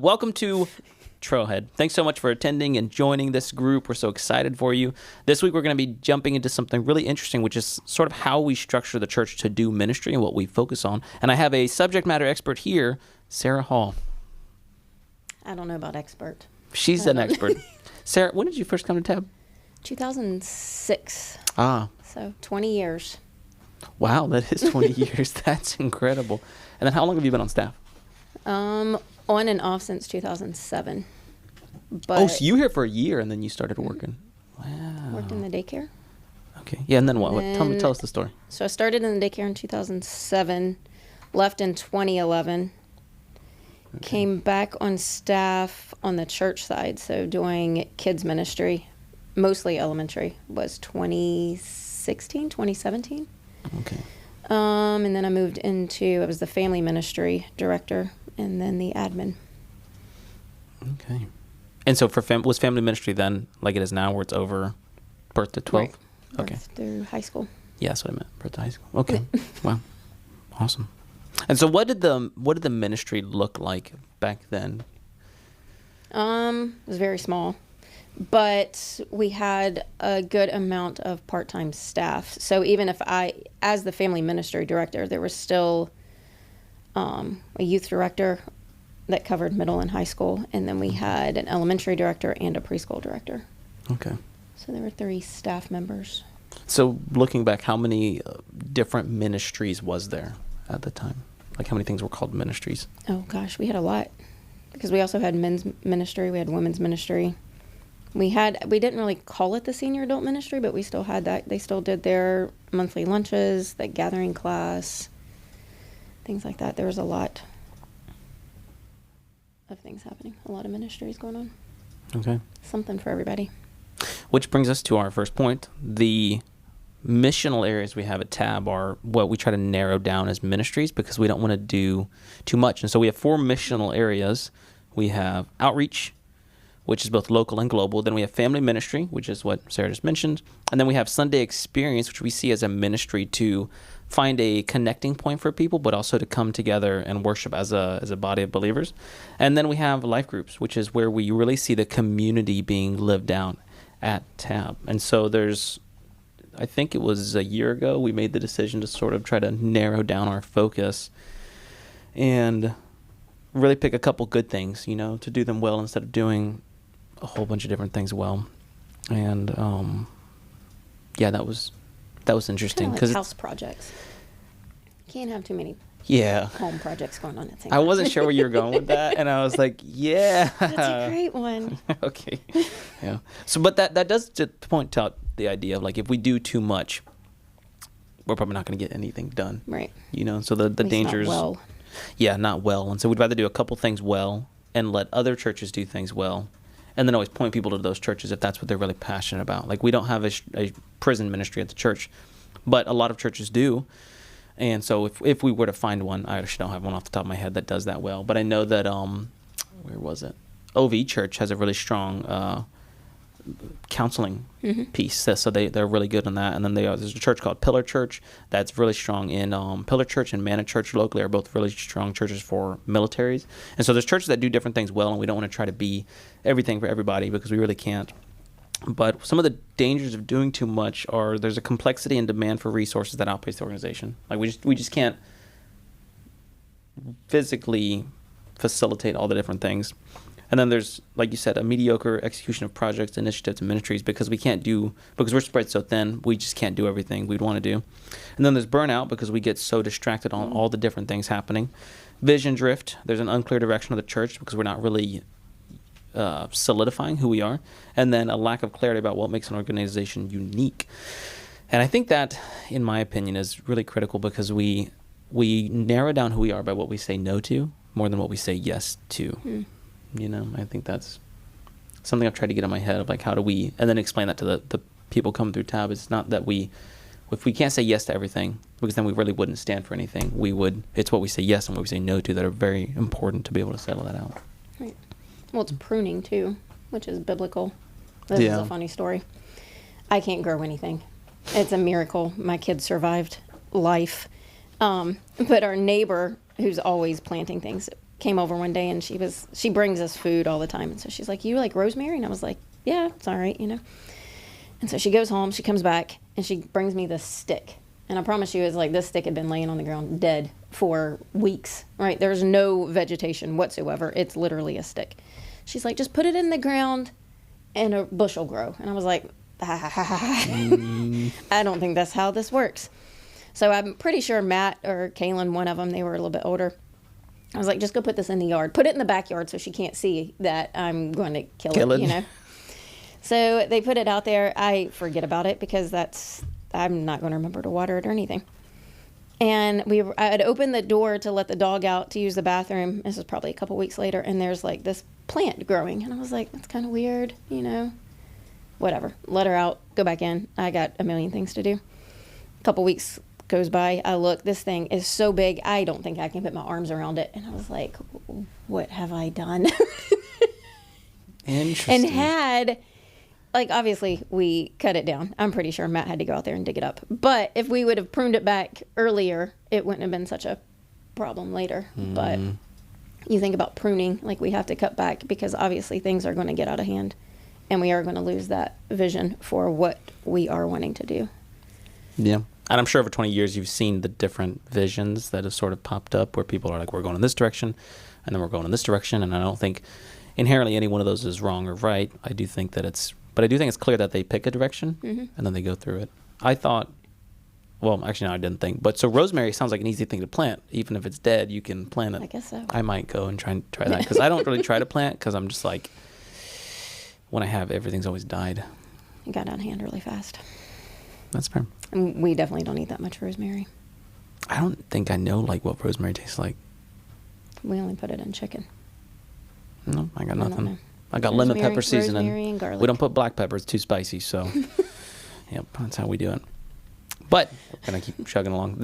Welcome to Trailhead. Thanks so much for attending and joining this group. We're so excited for you. This week we're going to be jumping into something really interesting, which is sort of how we structure the church to do ministry and what we focus on. And I have a subject matter expert here, Sarah Hall. I don't know about expert. She's an expert. Sarah, when did you first come to Tab? 2006. So 20 years. Wow, that is 20 years. That's incredible. And then how long have you been on staff? On and off since 2007. But Oh, so you were here for a year and then you started working. Wow. worked in the daycare. Okay. Yeah, and then what? Then- Tell us the story. So I started in the daycare in 2007, left in 2011, came back on staff on the church side, so doing kids ministry, mostly elementary, was 2016, 2017. Okay. And then I moved into, I was the family ministry director and then the admin. Okay. And so for was family ministry then like it is now where it's over birth to 12? Right. Okay. Birth through high school. Yeah, that's what I meant. Birth to high school. Okay. Wow. Awesome. And so what did the ministry look like back then? It was very small, but we had a good amount of part-time staff. So even if as the family ministry director, there was still a youth director that covered middle and high school, and then we had an elementary director and a preschool director. Okay. So there were 3 staff members. So looking back, how many different ministries was there at the time? Like how many things were called ministries? Oh gosh, we had a lot because we also had men's ministry, we had women's ministry. We didn't really call it the senior adult ministry, but we still had that. They still did their monthly lunches, the gathering class, things like that. There was a lot of things happening, a lot of ministries going on. Okay. Something for everybody. Which brings us to our first point. The missional areas we have at Tab are what we try to narrow down as ministries because we don't want to do too much. And so we have 4 missional areas. We have outreach, which is both local and global. Then we have family ministry, which is what Sarah just mentioned. And then we have Sunday experience, which we see as a ministry to find a connecting point for people, but also to come together and worship as a body of believers. And then we have life groups, which is where we really see the community being lived out at Tab. And so I think it was a year ago, we made the decision to sort of try to narrow down our focus and really pick a couple good things, to do them well instead of doing a whole bunch of different things well. And yeah, that was interesting Kind of because like house projects. Can't have too many yeah, home projects going on at the same I time. wasn't sure where you were going with that, and I was like, yeah, That's a great one. okay, yeah. So, but that does to point out the idea of like if we do too much, we're probably not going to get anything done, Right. So the At least dangers, not well. yeah, not well, and so we'd rather do a couple things well and let other churches do things well. And then always point people to those churches if that's what they're really passionate about. Like we don't have a prison ministry at the church, but a lot of churches do. And so if we were to find one, I actually don't have one off the top of my head that does that well. But I know that, where was it? OV Church has a really strong counseling piece. So they're really good on that. And then there's a church called Pillar Church that's really strong in Pillar Church and Manna Church locally are both really strong churches for militaries. And so there's churches that do different things well, and we don't want to try to be everything for everybody because we really can't. But some of the dangers of doing too much are there's a complexity and demand for resources that outpace the organization. Like we just can't physically facilitate all the different things. And then there's, like you said, a mediocre execution of projects, initiatives, and ministries because we're spread so thin, we just can't do everything we'd want to do. And then there's burnout because we get so distracted on all the different things happening. Vision drift, there's an unclear direction of the church because we're not really solidifying who we are. And then a lack of clarity about what makes an organization unique. And I think that, in my opinion, is really critical because we narrow down who we are by what we say no to more than what we say yes to. I think that's something I've tried to get in my head of like how do we, and then explain that to the people coming through Tab. It's not that if we can't say yes to everything, because then we really wouldn't stand for anything. It's what we say yes and what we say no to that are very important to be able to settle that out. Right. Well, it's pruning too, which is biblical. This is a funny story. I can't grow anything. It's a miracle. My kids survived life. But our neighbor, who's always planting things, came over one day, and she brings us food all the time. And so she's like, "You like rosemary?" And I was like, "Yeah, it's all right, you know." And so she goes home, she comes back, and she brings me this stick. And I promise you, it's like this stick had been laying on the ground dead for weeks, right? There's no vegetation whatsoever. It's literally a stick. She's like, "Just put it in the ground and a bush will grow." And I was like, I don't think that's how this works. So I'm pretty sure Matt or Kaylin, one of them, they were a little bit older. I was like, "Just go put this in the yard. Put it in the backyard so she can't see that I'm going to kill it, you know." So they put it out there. I forget about it because I'm not going to remember to water it or anything. And I had opened the door to let the dog out to use the bathroom. This was probably a couple weeks later, and there's like this plant growing. And I was like, "That's kind of weird, you know." Whatever. Let her out. Go back in. I got a million things to do. A couple weeks goes by. I look. This thing is so big. I don't think I can put my arms around it. And I was like, "What have I done?" Interesting. And obviously we cut it down. I'm pretty sure Matt had to go out there and dig it up. But if we would have pruned it back earlier, it wouldn't have been such a problem later. But you think about pruning, like we have to cut back because obviously things are going to get out of hand. And we are going to lose that vision for what we are wanting to do. Yeah. And I'm sure over 20 years, you've seen the different visions that have sort of popped up where people are like, "We're going in this direction, and then we're going in this direction." And I don't think inherently any one of those is wrong or right. I do think it's clear that they pick a direction and then they go through it. I thought, well, actually, no, I didn't think. But so rosemary sounds like an easy thing to plant. Even if it's dead, you can plant it. I guess so. I might go and try that because I don't really try to plant because I'm just like, when I have, everything's always died. It got out of hand really fast. That's fair. And we definitely don't eat that much rosemary. I don't think I know like what rosemary tastes like. We only put it in chicken. No, I got I don't nothing. know. I got lemon pepper Rosemary seasoning. and garlic. We don't put black pepper; it's too spicy. So, yep, that's how we do it. But we're gonna keep chugging along.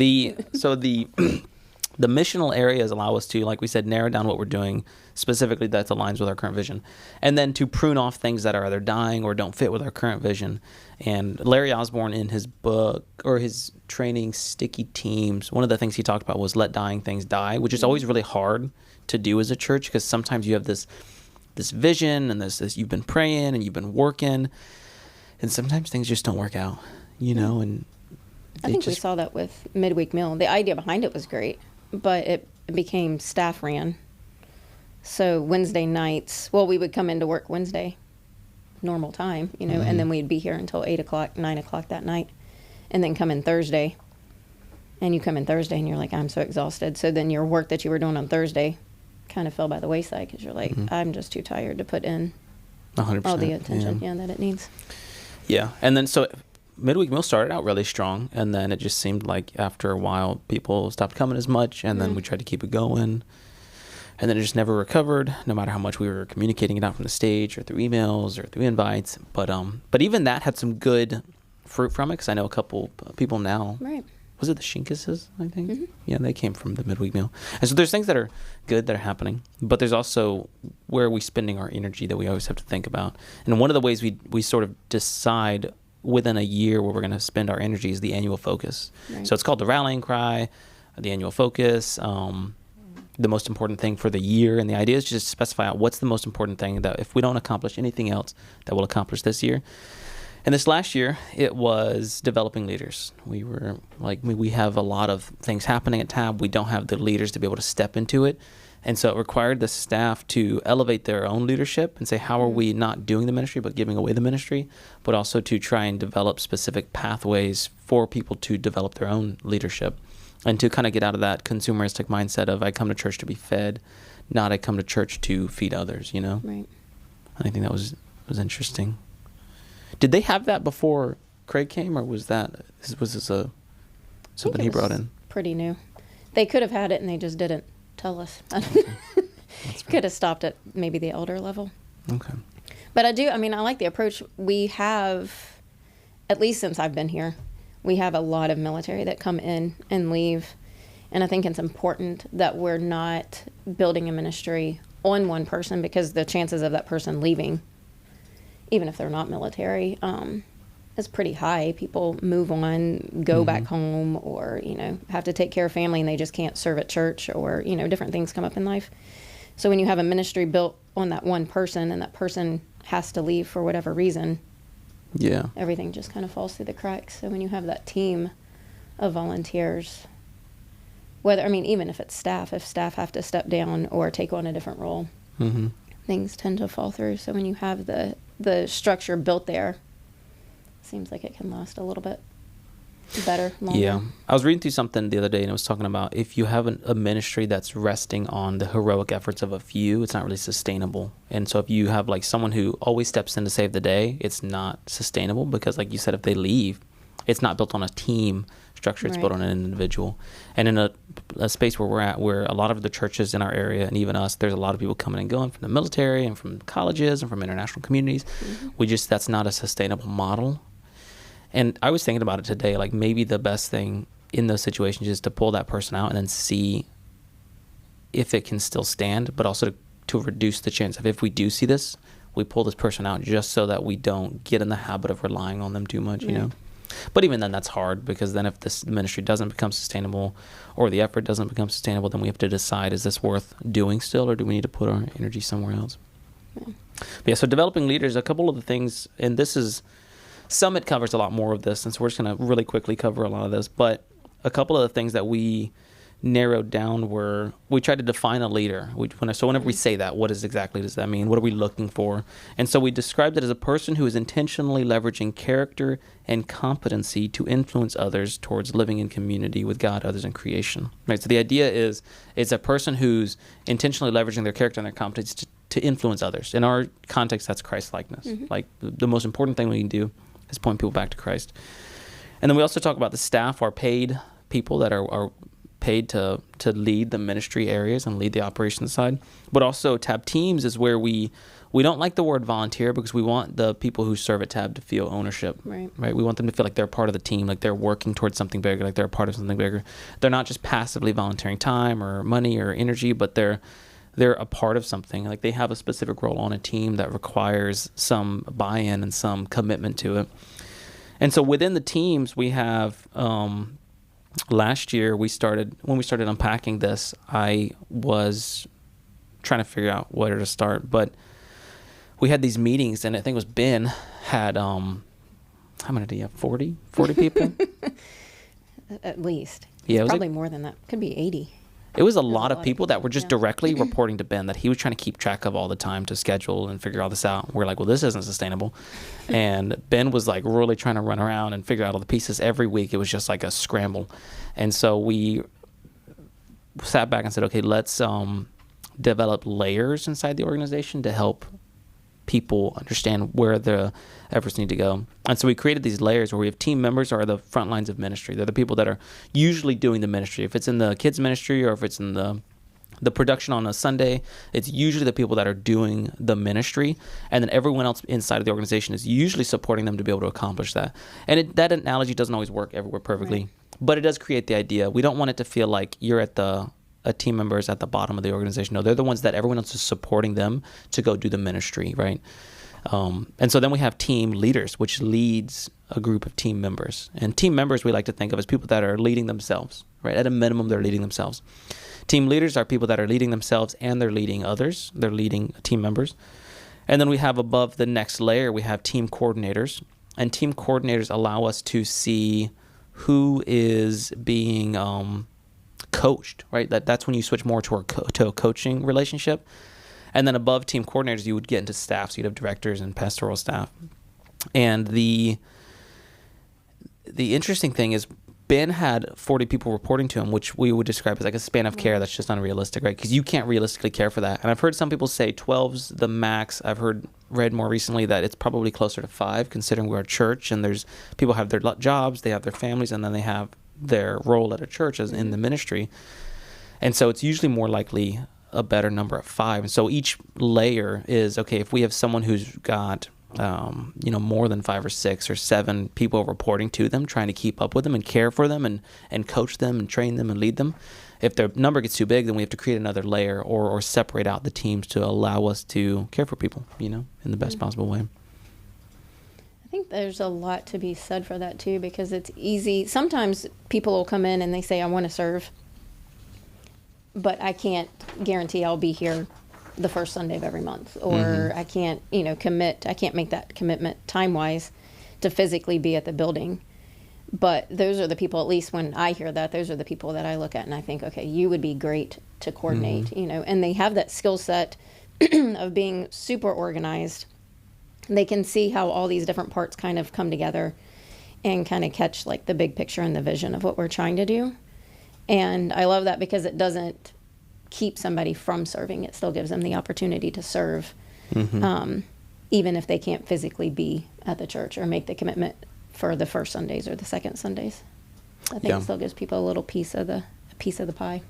The missional areas allow us to, like we said, narrow down what we're doing specifically that aligns with our current vision, and then to prune off things that are either dying or don't fit with our current vision. And Larry Osborne, in his book or his training, Sticky Teams, one of the things he talked about was let dying things die, which is always really hard to do as a church because sometimes you have this vision and this you've been praying and you've been working, and sometimes things just don't work out, you know. And I think we saw that with midweek meal. The idea behind it was great, but it became staff ran. So Wednesday nights, we would come into work Wednesday, normal time, you know, and then we'd be here until 8 o'clock, 9 o'clock that night, and then come in Thursday. And you come in Thursday and you're like, "I'm so exhausted." So then your work that you were doing on Thursday kind of fell by the wayside because you're like, "I'm just too tired to put in 100%, all the attention that it needs." Yeah. And then so midweek meal started out really strong, and then it just seemed like after a while people stopped coming as much, and then we tried to keep it going, and then it just never recovered, no matter how much we were communicating it out from the stage or through emails or through invites. But even that had some good fruit from it because I know a couple people now. Right. Was it the Shinkuses, I think? Yeah, they came from the midweek meal. And so there's things that are good that are happening, but there's also where are we spending our energy that we always have to think about. And one of the ways we sort of decide within a year where we're going to spend our energy is the annual focus. Right. So it's called the rallying cry, the annual focus, the most important thing for the year. And the idea is just to specify out what's the most important thing that if we don't accomplish anything else that we'll accomplish this year. And this last year, it was developing leaders. We were like, we have a lot of things happening at TAB. We don't have the leaders to be able to step into it. And so it required the staff to elevate their own leadership and say, how are we not doing the ministry, but giving away the ministry, but also to try and develop specific pathways for people to develop their own leadership and to kind of get out of that consumeristic mindset of I come to church to be fed, not I come to church to feed others, you know? Right. I think that was interesting. Did they have that before Craig came, or was this something he brought in? Pretty new. They could have had it and they just didn't tell us. Could have stopped at maybe the elder level. Okay. But I like the approach. We have, at least since I've been here, we have a lot of military that come in and leave. And I think it's important that we're not building a ministry on one person because the chances of that person leaving, even if they're not military, is pretty high. People move on, go back home, or, have to take care of family and they just can't serve at church, or, different things come up in life. So when you have a ministry built on that one person and that person has to leave for whatever reason, Yeah. everything just kind of falls through the cracks. So when you have that team of volunteers, even if it's staff, if staff have to step down or take on a different role, Mm-hmm. things tend to fall through. So when you have the structure built there, it seems like it can last a little bit better, longer. Yeah. I was reading through something the other day, and it was talking about if you have a ministry that's resting on the heroic efforts of a few, it's not really sustainable. And so if you have like someone who always steps in to save the day, it's not sustainable because, like you said, if they leave, it's not built on a team structure, it's built on an individual. And in a space where we're at, where a lot of the churches in our area and even us, there's a lot of people coming and going from the military and from colleges and from international communities. Mm-hmm. That's not a sustainable model. And I was thinking about it today, like maybe the best thing in those situations is to pull that person out and then see if it can still stand, but also to reduce the chance of if we do see this, we pull this person out just so that we don't get in the habit of relying on them too much, you know? But even then, that's hard because then if this ministry doesn't become sustainable or the effort doesn't become sustainable, then we have to decide, is this worth doing still or do we need to put our energy somewhere else? Yeah, so developing leaders, a couple of the things, and this is, Summit covers a lot more of this, and so we're just going to really quickly cover a lot of this, but a couple of the things that we narrowed down were, we tried to define a leader. So whenever we say that, what exactly does that mean? What are we looking for? And so we described it as a person who is intentionally leveraging character and competency to influence others towards living in community with God, others, and creation. Right. So the idea is, it's a person who's intentionally leveraging their character and their competence to influence others. In our context, that's Christ-likeness. Mm-hmm. Like the most important thing we can do is point people back to Christ. And then we also talk about the staff are paid people that are paid to lead the ministry areas and lead the operations side. But also Tab teams is where we don't like the word volunteer because we want the people who serve at Tab to feel ownership. Right. We want them to feel like they're part of the team, like they're working towards something bigger, like they're a part of something bigger. They're not just passively volunteering time or money or energy, but they're a part of something. Like they have a specific role on a team that requires some buy-in and some commitment to it. And so within the teams, we have, last year when we started unpacking this, I was trying to figure out where to start, but we had these meetings, and I think it was Ben had, how many do you have, 40 people? At least. Yeah, probably more than that. Could be 80. It was a lot of people that were just directly reporting to Ben that he was trying to keep track of all the time to schedule and figure all this out. We're like, well, this isn't sustainable. And Ben was like really trying to run around and figure out all the pieces every week. It was just like a scramble. And so we sat back and said, okay, let's develop layers inside the organization to help people understand where the efforts need to go. And so we created these layers where we have team members are the front lines of ministry. They're the people that are usually doing the ministry. If it's in the kids ministry or if it's in the production on a Sunday, it's usually the people that are doing the ministry. And then everyone else inside of the organization is usually supporting them to be able to accomplish that. And that analogy doesn't always work everywhere perfectly, but it does create the idea. We don't want it to feel like you're at a team member is at the bottom of the organization. No, they're the ones that everyone else is supporting them to go do the ministry, right? And so then we have team leaders, which leads a group of team members. And team members we like to think of as people that are leading themselves, right? At a minimum, they're leading themselves. Team leaders are people that are leading themselves and they're leading others. They're leading team members. And then we have above the next layer, we have team coordinators. And team coordinators allow us to see who is being coached, right? That's when you switch more to a coaching relationship. And then above team coordinators, you would get into staff. So you'd have directors and pastoral staff. And the interesting thing is Ben had 40 people reporting to him, which we would describe as like a span of care that's just unrealistic, right? Because you can't realistically care for that. And I've heard some people say 12's the max. I've read more recently that it's probably closer to 5, considering we're a church and there's people have their jobs, they have their families, and then they have their role at a church as in the ministry. And so it's usually more likely a better number of 5. And so each layer is, okay, if we have someone who's got, more than 5 or 6 or 7 people reporting to them, trying to keep up with them and care for them and coach them and train them and lead them. If their number gets too big, then we have to create another layer or separate out the teams to allow us to care for people, in the best possible way. I think there's a lot to be said for that too, because it's easy. Sometimes people will come in and they say, I want to serve, but I can't guarantee I'll be here the first Sunday of every month, or I can't, I can't make that commitment time-wise to physically be at the building. But those are the people, at least when I hear that, those are the people that I look at and I think, okay, you would be great to coordinate, and they have that skill set of being super organized. They can see how all these different parts kind of come together and kind of catch like the big picture and the vision of what we're trying to do. And I love that because it doesn't keep somebody from serving. It still gives them the opportunity to serve, even if they can't physically be at the church or make the commitment for the first Sundays or the second Sundays. I think it still gives people a little piece of the pie.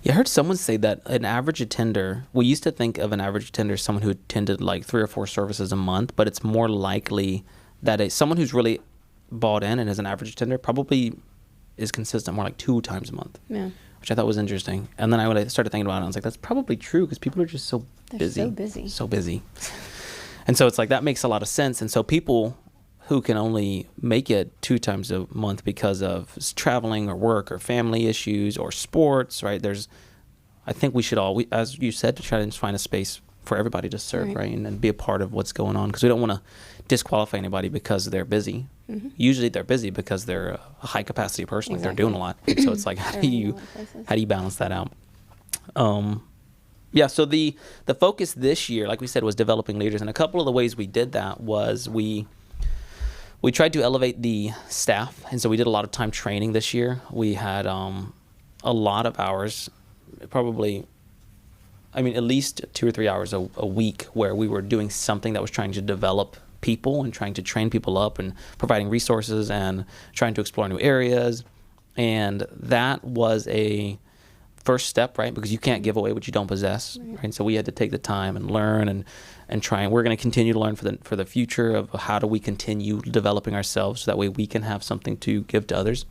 Yeah, I heard someone say that an average attender, we used to think of an average attender as someone who attended like 3 or 4 services a month, but it's more likely that someone who's really bought in and is an average attender probably is consistent more like 2 times a month. Yeah. Which I thought was interesting. And then when I started thinking about it, I was like, that's probably true because people are just They're so busy. And so it's like, that makes a lot of sense. And so people who can only make it 2 times a month because of traveling or work or family issues or sports, right? I think we should all, as you said, to try to find a space for everybody to serve, right? And be a part of what's going on, because we don't want to disqualify anybody because they're busy. Usually they're busy because they're a high capacity person, like they're doing a lot. And so it's like, how do you balance that out? So the focus this year, like we said, was developing leaders. And a couple of the ways we did that was we tried to elevate the staff. And so we did a lot of time training this year. We had a lot of hours, probably, at least 2 or 3 hours a week where we were doing something that was trying to develop people and trying to train people up and providing resources and trying to explore new areas. And that was a first step, right? Because you can't give away what you don't possess, right? So we had to take the time and learn and try. And we're going to continue to learn for the future of how do we continue developing ourselves so that way we can have something to give to others.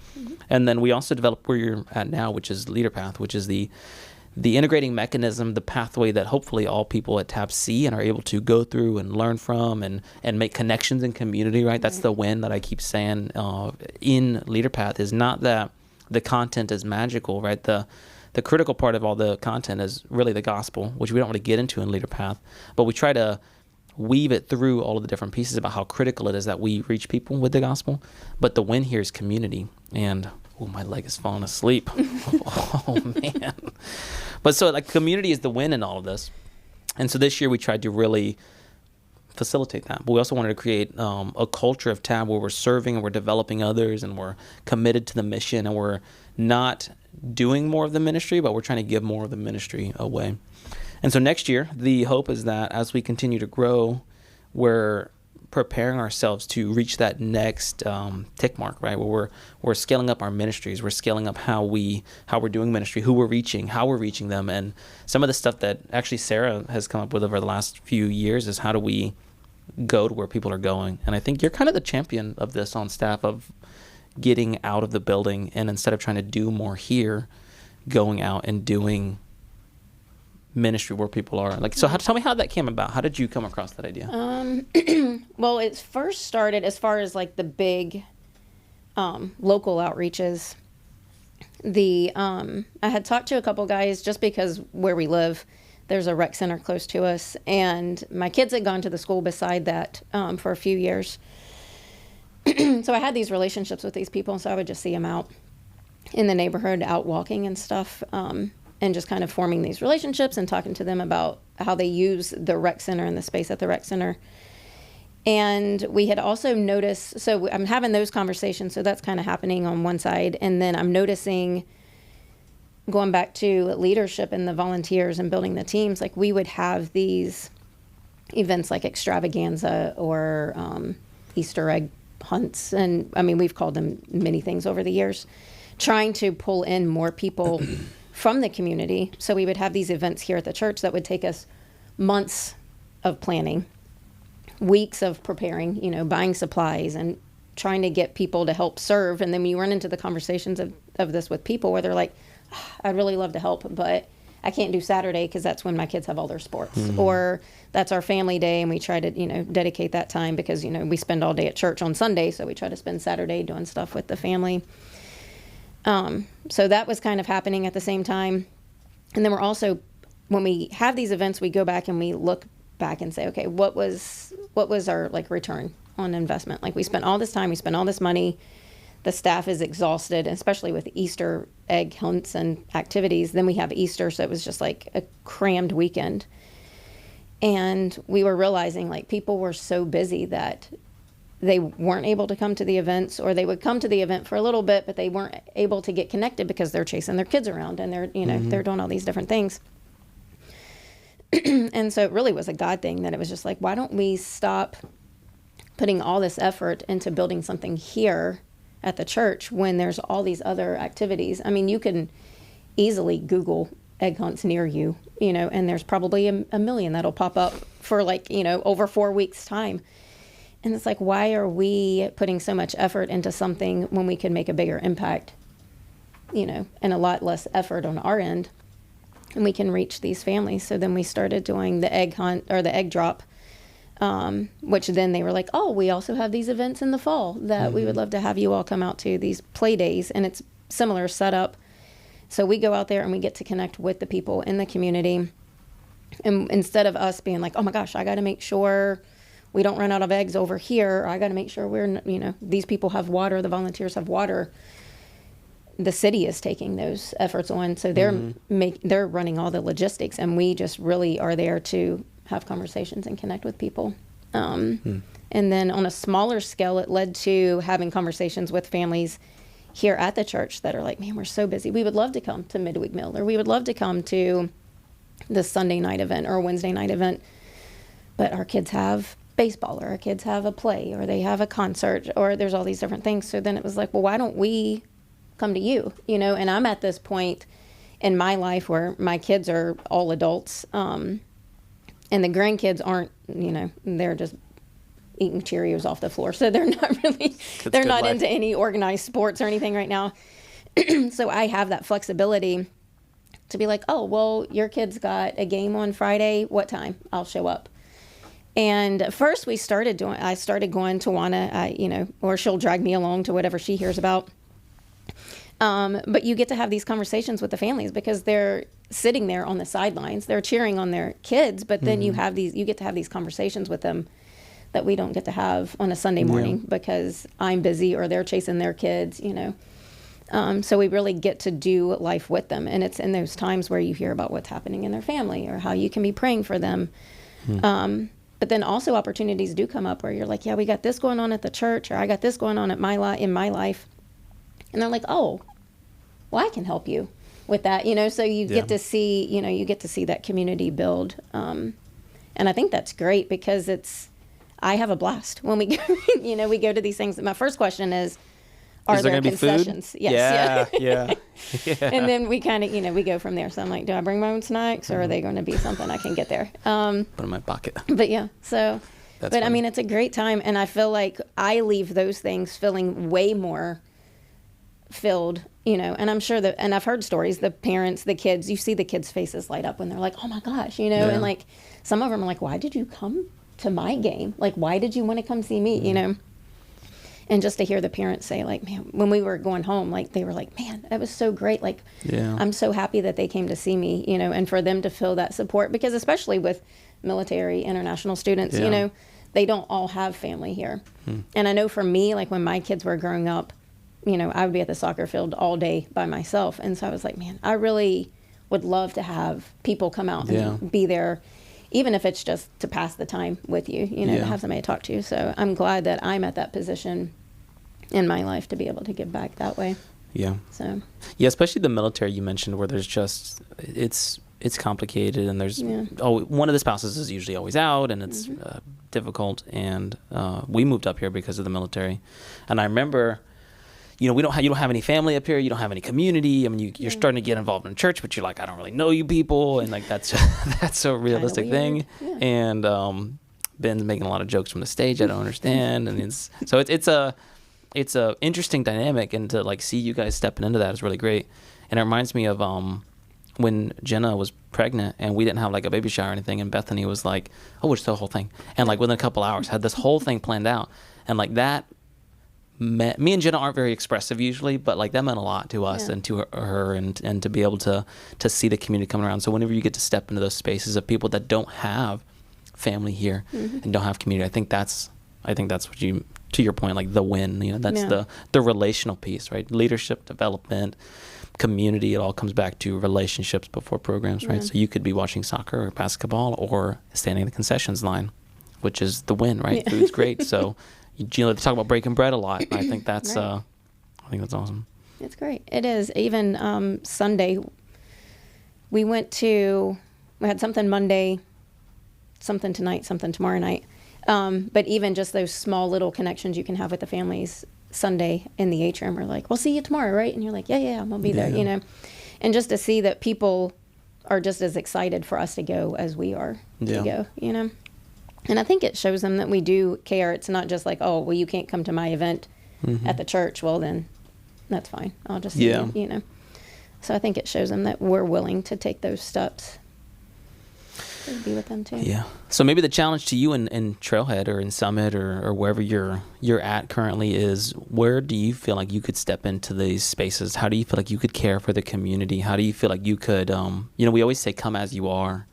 And then we also developed where you're at now, which is Leaderpath, which is the integrating mechanism, the pathway that hopefully all people at TAB see and are able to go through and learn from and make connections in community, right? That's the win that I keep saying in Leaderpath, is not that the content is magical, right? The critical part of all the content is really the gospel, which we don't really get into in Leaderpath, but we try to weave it through all of the different pieces about how critical it is that we reach people with the gospel. But the win here is community. And my leg is falling asleep. Oh, man. But so like community is the win in all of this. And so this year we tried to really facilitate that. But we also wanted to create a culture of TAB where we're serving and we're developing others and we're committed to the mission and we're not doing more of the ministry, but we're trying to give more of the ministry away. And so next year, the hope is that as we continue to grow, we're preparing ourselves to reach that next tick mark, right? Where we're scaling up our ministries, we're scaling up how we're doing ministry, who we're reaching, how we're reaching them, and some of the stuff that actually Sarah has come up with over the last few years is how do we go to where people are going. And I think you're kind of the champion of this on staff, of getting out of the building and instead of trying to do more here, going out and doing ministry where people are. Like, so tell me how that came about. How did you come across that idea? Well, it first started as far as like the big local outreaches. I had talked to a couple guys just because where we live, there's a rec center close to us, and my kids had gone to the school beside that for a few years. So I had these relationships with these people, so I would just see them out in the neighborhood, out walking and stuff, and just kind of forming these relationships and talking to them about how they use the rec center and the space at the rec center. And we had also noticed, so I'm having those conversations, so that's kind of happening on one side, and then I'm noticing, going back to leadership and the volunteers and building the teams, like we would have these events like extravaganza or Easter egg hunts, and I mean, we've called them many things over the years, trying to pull in more people from the community. So we would have these events here at the church that would take us months of planning, weeks of preparing, buying supplies and trying to get people to help serve. And then we run into the conversations of this with people where they're like, I'd really love to help, but I can't do Saturday because that's when my kids have all their sports, or that's our family day, and we try to, dedicate that time because, we spend all day at church on Sunday, so we try to spend Saturday doing stuff with the family. So that was kind of happening at the same time. And then we're also when we have these events, we go back and we look back and say, okay, what was our like return on investment? Like we spent all this time, we spent all this money, the staff is exhausted, especially with Easter egg hunts and activities. Then we have Easter, so it was just like a crammed weekend. And we were realizing like people were so busy that they weren't able to come to the events, or they would come to the event for a little bit, but they weren't able to get connected because they're chasing their kids around and they're, they're doing all these different things. And so it really was a God thing, that it was just like, why don't we stop putting all this effort into building something here at the church when there's all these other activities? I mean, you can easily Google egg hunts near you, and there's probably a million that'll pop up for like, over 4 weeks time. And it's like, why are we putting so much effort into something when we can make a bigger impact, and a lot less effort on our end, and we can reach these families? So then we started doing the egg hunt or the egg drop, which then they were like, oh, we also have these events in the fall that we would love to have you all come out to, these play days. And it's similar setup. So we go out there and we get to connect with the people in the community. And instead of us being like, oh my gosh, I got to make sure we don't run out of eggs over here, or I got to make sure these people have water, the volunteers have water. The city is taking those efforts on. So they're running all the logistics, and we just really are there to have conversations and connect with people. And then on a smaller scale, it led to having conversations with families here at the church that are like, man, we're so busy. We would love to come to midweek meal, or we would love to come to the Sunday night event or Wednesday night event, but our kids have baseball, or our kids have a play, or they have a concert, or there's all these different things. So then it was like, well, why don't we come to you? And I'm at this point in my life where my kids are all adults, and the grandkids aren't, they're just eating Cheerios off the floor. So they're not really, they're not life. Into any organized sports or anything right now. So I have that flexibility to be like, oh, well, your kid's got a game on Friday. What time? I'll show up. And at first I started going to Juana, or she'll drag me along to whatever she hears about. But you get to have these conversations with the families because they're sitting there on the sidelines. They're cheering on their kids, but then you get to have these conversations with them that we don't get to have on a Sunday morning because I'm busy or they're chasing their kids, So we really get to do life with them. And it's in those times where you hear about what's happening in their family or how you can be praying for them. But then also opportunities do come up where you're like, yeah, we got this going on at the church, or I got this going on in my life. And they're like, oh, well, I can help you with that, so you get to see, you get to see that community build. And I think that's great because I have a blast when we go, we go to these things. My first question is there there concessions? Food? Yes. Yeah. And then we kind of, we go from there. So I'm like, do I bring my own snacks, or are they going to be something I can get there? Put in my pocket. But yeah, so, That's but funny. I mean, it's a great time. And I feel like I leave those things feeling way more filled, and I'm sure and I've heard stories, the parents, the kids, you see the kids' faces light up when they're like, oh my gosh, and like some of them are like, why did you come to my game? Like, why did you want to come see me, And just to hear the parents say like, man, when we were going home, like they were like, man, that was so great. Like, I'm so happy that they came to see me, and for them to feel that support, because especially with military international students, they don't all have family here. And I know for me, like when my kids were growing up, I would be at the soccer field all day by myself. And so I was like, man, I really would love to have people come out and be there, even if it's just to pass the time with you, to have somebody to talk to. So I'm glad that I'm at that position in my life to be able to give back that way. Yeah. So. Yeah, especially the military you mentioned, where there's just, it's complicated, and there's, one of the spouses is usually always out, and it's difficult. And we moved up here because of the military. And I remember, you don't have any family up here. You don't have any community. I mean, you're starting to get involved in church, but you're like, I don't really know you people. And like, that's a realistic thing. Yeah. And Ben's making a lot of jokes from the stage I don't understand. And it's a interesting dynamic, and to like see you guys stepping into that is really great. And it reminds me of when Jenna was pregnant and we didn't have like a baby shower or anything, and Bethany was like, oh, we'll just do the whole thing. And like within a couple hours had this whole thing planned out. And like that me and Jenna aren't very expressive usually, but like that meant a lot to us and to her and to be able to see the community coming around. So whenever you get to step into those spaces of people that don't have family here and don't have community, I think that's what you, to your point, like the win, that's the relational piece, right? Leadership, development, community, it all comes back to relationships before programs, right? So you could be watching soccer or basketball or standing in the concessions line, which is the win, right? Food's great. So they talk about breaking bread a lot. I think that's I think that's awesome. It's great. It is. Even Sunday, we had something Monday, something tonight, something tomorrow night. But even just those small little connections you can have with the families Sunday in the atrium are like, we'll see you tomorrow, right? And you're like, yeah, I'm going to be there, And just to see that people are just as excited for us to go as we are to go, And I think it shows them that we do care. It's not just like, oh, well, you can't come to my event at the church. Well, then that's fine. I'll just see you, So I think it shows them that we're willing to take those steps to be with them too. Yeah. So maybe the challenge to you in Trailhead or in Summit or wherever you're at currently is, where do you feel like you could step into these spaces? How do you feel like you could care for the community? How do you feel like you could, we always say come as you are,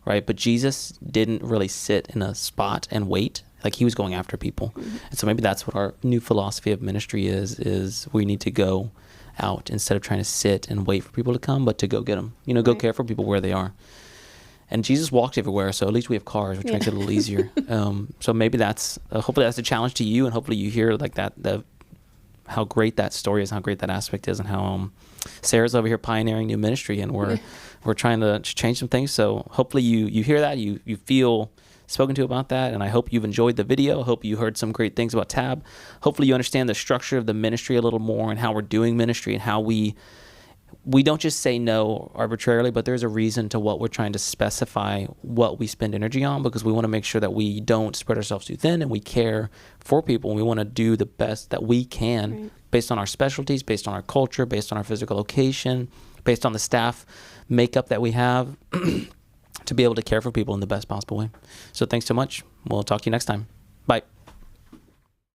right? But Jesus didn't really sit in a spot and wait. Like he was going after people. And so maybe that's what our new philosophy of ministry is we need to go out instead of trying to sit and wait for people to come, but to go get them, go care for people where they are. And Jesus walked everywhere, so at least we have cars, which makes it a little easier. So maybe that's, hopefully that's a challenge to you, and hopefully you hear like that, how great that story is, how great that aspect is, and how Sarah's over here pioneering new ministry, and we're trying to change some things. So hopefully you hear that, you feel spoken to about that, and I hope you've enjoyed the video. I hope you heard some great things about TAB. Hopefully you understand the structure of the ministry a little more and how we're doing ministry and how we don't just say no arbitrarily, but there's a reason to what we're trying to specify what we spend energy on, because we want to make sure that we don't spread ourselves too thin and we care for people, and we want to do the best that we can based on our specialties, based on our culture, based on our physical location, based on the staff makeup that we have to be able to care for people in the best possible way. So thanks so much. We'll talk to you next time. Bye.